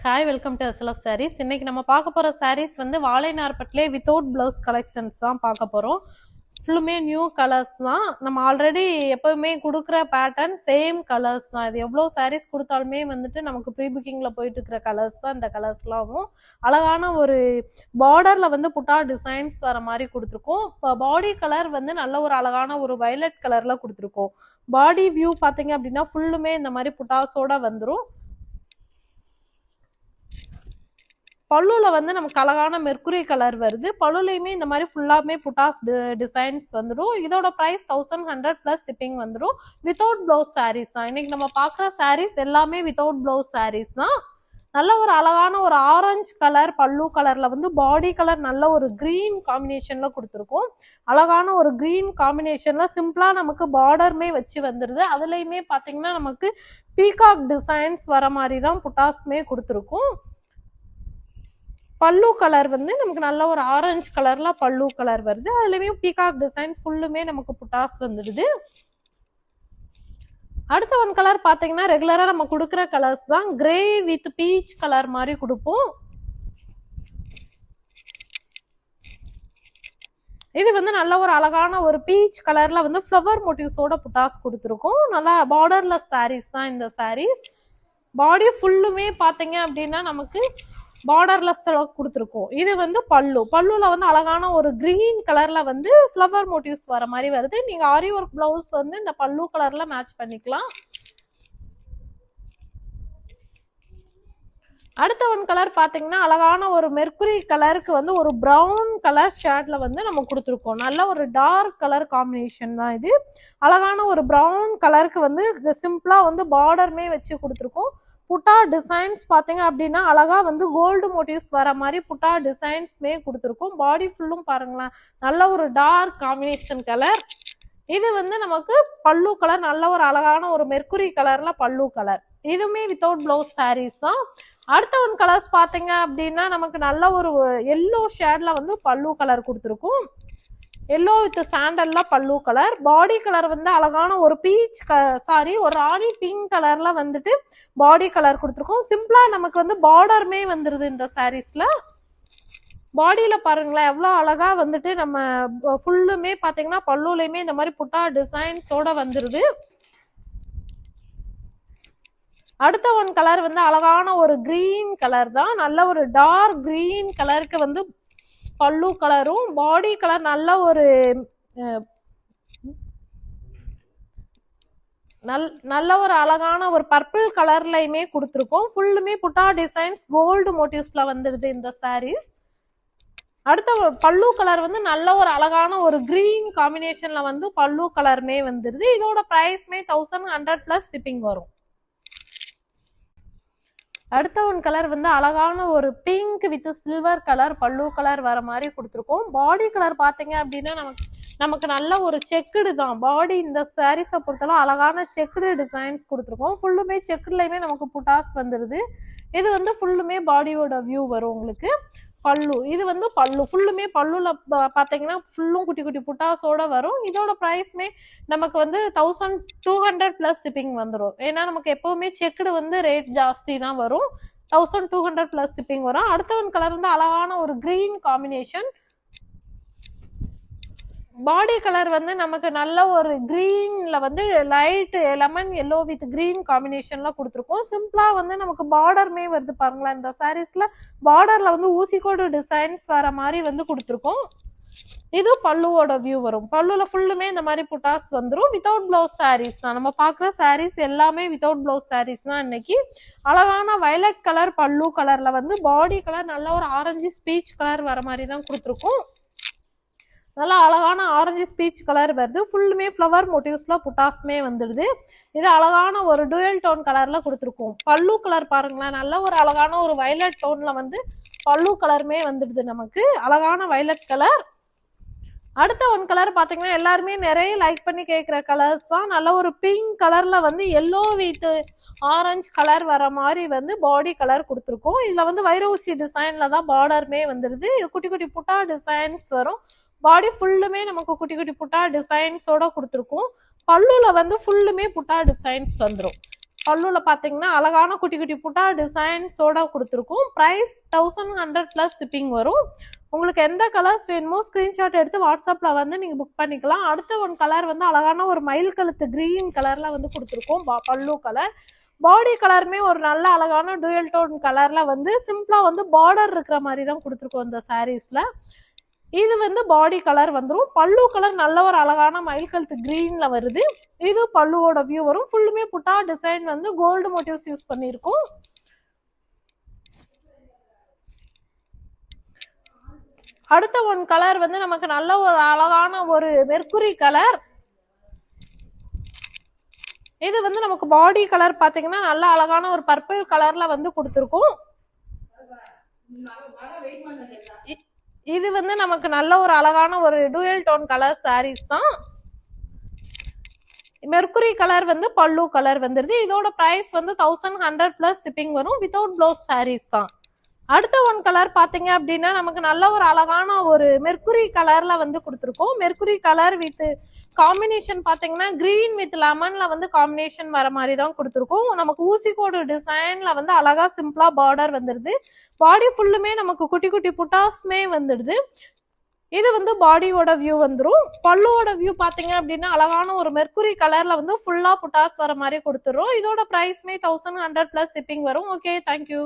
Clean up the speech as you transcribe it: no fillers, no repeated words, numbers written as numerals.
Hi, welcome to SLF sarees. இன்னைக்கு நம்ம பார்க்க போற sarees வந்து வாழை நார்பட்டிலே வித்தவுட் பிளவுஸ் கலெக்ஷன்ஸ் தான் பார்க்க போறோம். ஃபுல்லுமே நியூ கலர்ஸ் தான். நம்ம ஆல்ரெடி எப்பவுமே கொடுக்குற பேட்டர்ன் சேம் கலர்ஸ் தான். இது எவ்வளோ sarees கொடுத்தாலுமே வந்துட்டு நமக்கு ப்ரீ புக்கிங்ல போயிட்டு இருக்கிற கலர்ஸ் தான் இந்த கலர்ஸ்லாமும். அழகான ஒரு பார்டர்ல வந்து புட்டா டிசைன்ஸ் வர மாதிரி கொடுத்துருக்கோம். இப்போ பாடி கலர் வந்து நல்ல ஒரு அழகான ஒரு வயலட் கலர்ல கொடுத்துருக்கோம். பாடி வியூ பார்த்தீங்க அப்படின்னா ஃபுல்லுமே இந்த மாதிரி புட்டாஸோட வந்துடும். பல்லுல வந்து நமக்கு அழகான மெர்குரி கலர் வருது. பல்லுலையுமே இந்த மாதிரி ஃபுல்லாமே புட்டாஸ் டிசைன்ஸ் வந்துடும். இதோட பிரைஸ் 1100 பிளஸ் ஷிப்பிங் வந்துடும். வித்தவுட் பிளவுஸ் சாரீஸ் தான். இன்னைக்கு நம்ம பார்க்குற சாரீஸ் எல்லாமே வித்தவுட் பிளவுஸ் சாரீஸ் தான். நல்ல ஒரு அழகான ஒரு ஆரஞ்சு கலர் பல்லு கலர்ல வந்து பாடி கலர் நல்ல ஒரு கிரீன் காம்பினேஷன்ல கொடுத்துருக்கோம். அழகான ஒரு கிரீன் காம்பினேஷன்ல சிம்பிளா நமக்கு பார்டருமே வச்சு வந்துடுது. அதுலயுமே பாத்தீங்கன்னா நமக்கு பீகாக் டிசைன்ஸ் வர மாதிரி தான் புட்டாஸ்மே கொடுத்துருக்கோம். பல்லு கலர் வந்து நமக்கு நல்ல ஒரு ஆரஞ்சு கலர்ல பல்லு கலர் வருது. அதுலயுமே பீகாக் டிசைன் ஃபுல்லுமே நமக்கு புட்டாஸ் வந்துடுது. அடுத்த ஒன் கலர் பாத்தீங்கன்னா ரெகுலரா நம்ம கொடுக்குற கலர்ஸ் தான். கிரே வித் பீச் கலர் மாதிரி கொடுப்போம். இது வந்து நல்ல ஒரு அழகான ஒரு பீச் கலர்ல வந்து ஃப்ளவர் மோட்டிவ்ஸோட புட்டாஸ் கொடுத்துருக்கோம். நல்லா பார்டர்லெஸ் சாரீஸ் தான் இந்த சாரீஸ். பாடி ஃபுல்லுமே பாத்தீங்க அப்படின்னா நமக்கு பார்டர்லெஸ் கொடுத்துருக்கோம். இது வந்து பல்லுல வந்து அழகான ஒரு கிரீன் கலர்ல வந்து ஃப்ளவர் மோட்டிவ்ஸ் வர மாதிரி வருது. நீங்க ஆரி ஒர்க் பிளவுஸ் வந்து இந்த பல்லு கலர்ல மேட்ச் பண்ணிக்கலாம். அடுத்த ஒன் கலர் பாத்தீங்கன்னா அழகான ஒரு மெர்குரி கலருக்கு வந்து ஒரு பிரவுன் கலர் ஷேட்ல வந்து நம்ம கொடுத்துருக்கோம். நல்ல ஒரு டார்க் கலர் காம்பினேஷன் தான் இது. அழகான ஒரு பிரவுன் கலருக்கு வந்து சிம்பிளா வந்து பார்டருமே வச்சு கொடுத்துருக்கோம். புட்டா டிசைன்ஸ் பார்த்தீங்க அப்படின்னா அழகா வந்து கோல்டு மோட்டிவ்ஸ் வர மாதிரி புட்டா டிசைன்ஸ்மே கொடுத்துருக்கோம். பாடி ஃபுல்லும் பாருங்களேன் நல்ல ஒரு டார்க் காம்பினேஷன் கலர். இது வந்து நமக்கு பல்லு கலர் நல்ல ஒரு அழகான ஒரு மெர்குரி கலர்ல பல்லு கலர். இதுவுமே வித்தவுட் பிளவுஸ் சாரீஸ் தான். அடுத்த ஒன் கலர்ஸ் பார்த்தீங்க அப்படின்னா நமக்கு நல்ல ஒரு எல்லோ ஷேட்ல வந்து பல்லு கலர் கொடுத்துருக்கும். எல்லோ வித் சாண்டல்ல பல்லு கலர். பாடி கலர் வந்து அழகான ஒரு பீச் ஒரு ராணி பிங்க் கலர்ல வந்துட்டு பாடி கலர் கொடுத்துருக்கோம். சிம்பிளா நமக்கு வந்து பார்டருமே வந்துருது இந்த சாரீஸ்ல. பாடியில பாருங்களேன் எவ்வளோ அழகா வந்துட்டு நம்ம ஃபுல்லுமே பாத்தீங்கன்னா பல்லுலையுமே இந்த மாதிரி புட்டா டிசைன்ஸோட வந்துருது. அடுத்த ஒன் கலர் வந்து அழகான ஒரு கிரீன் கலர் தான். நல்ல ஒரு டார்க் கிரீன் கலருக்கு வந்து பல்லு கலரும் பாடி கலர் நல்ல ஒரு நல்ல ஒரு அழகான ஒரு பர்பிள் கலர்லயுமே கொடுத்துருக்கோம். ஃபுல்லுமே புட்டா டிசைன்ஸ் கோல்டு மோட்டிவ்ஸ்ல வந்துடுது இந்த சாரீஸ். அடுத்த பல்லு கலர் வந்து நல்ல ஒரு அழகான ஒரு கிரீன் காம்பினேஷன்ல வந்து பல்லு கலருமே வந்துடுது. இதோட பிரைஸ்மே 1100 பிளஸ் ஷிப்பிங் வரும். அடுத்த ஒன் கலர் வந்து அழகான ஒரு பிங்க் வித் சில்வர் கலர் பல்லு கலர் வர மாதிரி கொடுத்துருக்கோம். பாடி கலர் பார்த்தீங்க அப்படின்னா நமக்கு நல்ல ஒரு செக்குடு தான். பாடி இந்த சாரீஸை பொறுத்தளவு அழகான செக்குடு டிசைன்ஸ் கொடுத்துருக்கோம். ஃபுல்லுமே செக்குடுலையுமே நமக்கு புட்டாஸ் வந்துடுது. இது வந்து ஃபுல்லுமே பாடியோட வியூ வரும் உங்களுக்கு. பல்லு இது வந்து பல்லு ஃபுல்லுமே பல்லுல பாத்தீங்கன்னா ஃபுல்லும் குட்டி குட்டி புட்டாஸோட வரும். இதோட பிரைஸ்மே நமக்கு வந்து 1200 பிளஸ் ஷிப்பிங் வந்துடும். ஏன்னா நமக்கு எப்பவுமே செக்குடு வந்து ரேட் ஜாஸ்தி தான் வரும். 1200 பிளஸ் ஷிப்பிங் வரும். அடுத்த ஒன் கலர் வந்து அழகான ஒரு கிரீன் காம்பினேஷன். பாடி கலர் வந்து நமக்கு நல்ல ஒரு கிரீன்ல வந்து light lemon yellow with green காம்பினேஷன்ல கொடுத்துருக்கோம். சிம்பிளா வந்து நமக்கு பார்டருமே வருது பாருங்களா. இந்த சாரீஸ்ல பார்டர்ல வந்து ஊசிக்கோடு டிசைன்ஸ் வர மாதிரி வந்து கொடுத்துருக்கோம். இது பல்லுவோட வியூ வரும். பல்லுல ஃபுல்லுமே இந்த மாதிரி புட்டாஸ் வந்துடும். வித்தவுட் பிளவுஸ் சாரீஸ் தான். நம்ம பார்க்குற சாரீஸ் எல்லாமே வித்தவுட் பிளவுஸ் சாரீஸ் தான். இன்னைக்கு அழகான வயலட் கலர் பல்லு கலர்ல வந்து பாடி கலர் நல்ல ஒரு ஆரஞ்சு ஸ்பீச் கலர் வர மாதிரி தான் கொடுத்துருக்கோம். நல்லா அழகான ஆரஞ்சு ஸ்பீச் கலர் வருது. ஃபுல்லுமே ஃப்ளவர் மோட்டிவ்ஸ்ல புட்டாஸ்மே வந்துடுது. இது அழகான ஒரு டூயல் டோன் கலர்ல கொடுத்துருக்கோம். பல்லு கலர் பாருங்களேன் நல்ல ஒரு அழகான ஒரு வயலட் டோன்ல வந்து பல்லு கலருமே வந்துடுது நமக்கு. அழகான வயலட் கலர். அடுத்த ஒன் கலர் பாத்தீங்கன்னா எல்லாருமே நிறைய லைக் பண்ணி கேட்குற கலர்ஸ் தான். நல்ல ஒரு பிங்க் கலர்ல வந்து எல்லோ வித் ஆரஞ்சு கலர் வர மாதிரி வந்து பாடி கலர் கொடுத்துருக்கோம். இதுல வந்து வைரூசி டிசைன்ல தான் பார்டருமே வந்துடுது. இது குட்டி குட்டி புட்டா டிசைன்ஸ் வரும். பாடி ஃபுல்லுமே நமக்கு குட்டி குட்டி புட்டா டிசைன்ஸோட கொடுத்துருக்கோம். பல்லுல வந்து ஃபுல்லுமே புட்டா டிசைன்ஸ் வந்துடும். பல்லுல பாத்தீங்கன்னா அழகான குட்டி குட்டி புட்டா டிசைன்ஸோட கொடுத்துருக்கும். பிரைஸ் 1100 பிளஸ் ஷிப்பிங் வரும். உங்களுக்கு எந்த கலர்ஸ் வேணுமோ ஸ்கிரீன்ஷாட் எடுத்து வாட்ஸ்அப்ல வந்து நீங்க புக் பண்ணிக்கலாம். அடுத்த ஒன் கலர் வந்து அழகான ஒரு மயில் கழுத்து கிரீன் கலர்ல வந்து கொடுத்துருக்கோம். பல்லு கலர், பாடி கலருமே ஒரு நல்ல அழகான டூயல் டோன் கலர்ல வந்து சிம்பிளா வந்து பார்டர் இருக்கிற மாதிரி தான் கொடுத்துருக்கோம் இந்த சாரீஸ்ல. இது வந்து பாடி கலர் வந்துடும். பல்லு கலர் நல்ல ஒரு அழகான மயில் கழுத்து கிரீன்ல வருது. இது பல்லுவோட வியூ வரும். ஃபுல்லுமே புட்டா டிசைன் வந்து கோல்டு மோட்டிவ்ஸ் யூஸ் பண்ணிருக்கோம். அடுத்த ஒன் கலர் வந்து நமக்கு நல்ல ஒரு அழகான ஒரு மெர்க்குரி கலர். இது வந்து நமக்கு பாடி கலர் பாத்தீங்கன்னா நல்ல அழகான ஒரு பர்பிள் கலர்ல வந்து கொடுத்துருக்கோம். இது வந்து நமக்கு நல்ல ஒரு அழகான ஒரு டூயல் டோன் கலர் சாரீஸ் தான். மெர்க்குரி கலர் வந்து பல்லு கலர் வந்துருது. இதோட பிரைஸ் வந்து 1100 பிளஸ் ஷிப்பிங் வரும். வித்தவுட் ப்ளவுஸ் சாரீஸ் தான். அடுத்த ஒன் கலர் பாத்தீங்க அப்படின்னா நமக்கு நல்ல ஒரு அழகான ஒரு மெர்க்குரி கலர்ல வந்து கொடுத்துருக்கோம். மெர்க்குரி கலர் வித் காம்பினேஷன் பாத்தீங்கன்னா கிரீன் வித் லெமன்ல வந்து காம்பினேஷன் வர மாதிரி தான் கொடுத்துருக்கோம். நமக்கு ஊசிக்கோடு டிசைன்ல வந்து அழகா சிம்பிளா பார்டர் வந்துடுது. பாடி ஃபுல்லுமே நமக்கு குட்டி குட்டி புட்டாஸ்மே வந்துடுது. இது வந்து பாடியோட வியூ வந்துடும். பல்லுவோட வியூ பாத்தீங்க அப்படின்னா அழகான ஒரு மெர்க்குரி கலர்ல வந்து ஃபுல்லா புட்டாஸ் வர மாதிரி கொடுத்துரும். இதோட பிரைஸ்மே 1100 பிளஸ் ஷிப்பிங் வரும். Okay, thank you.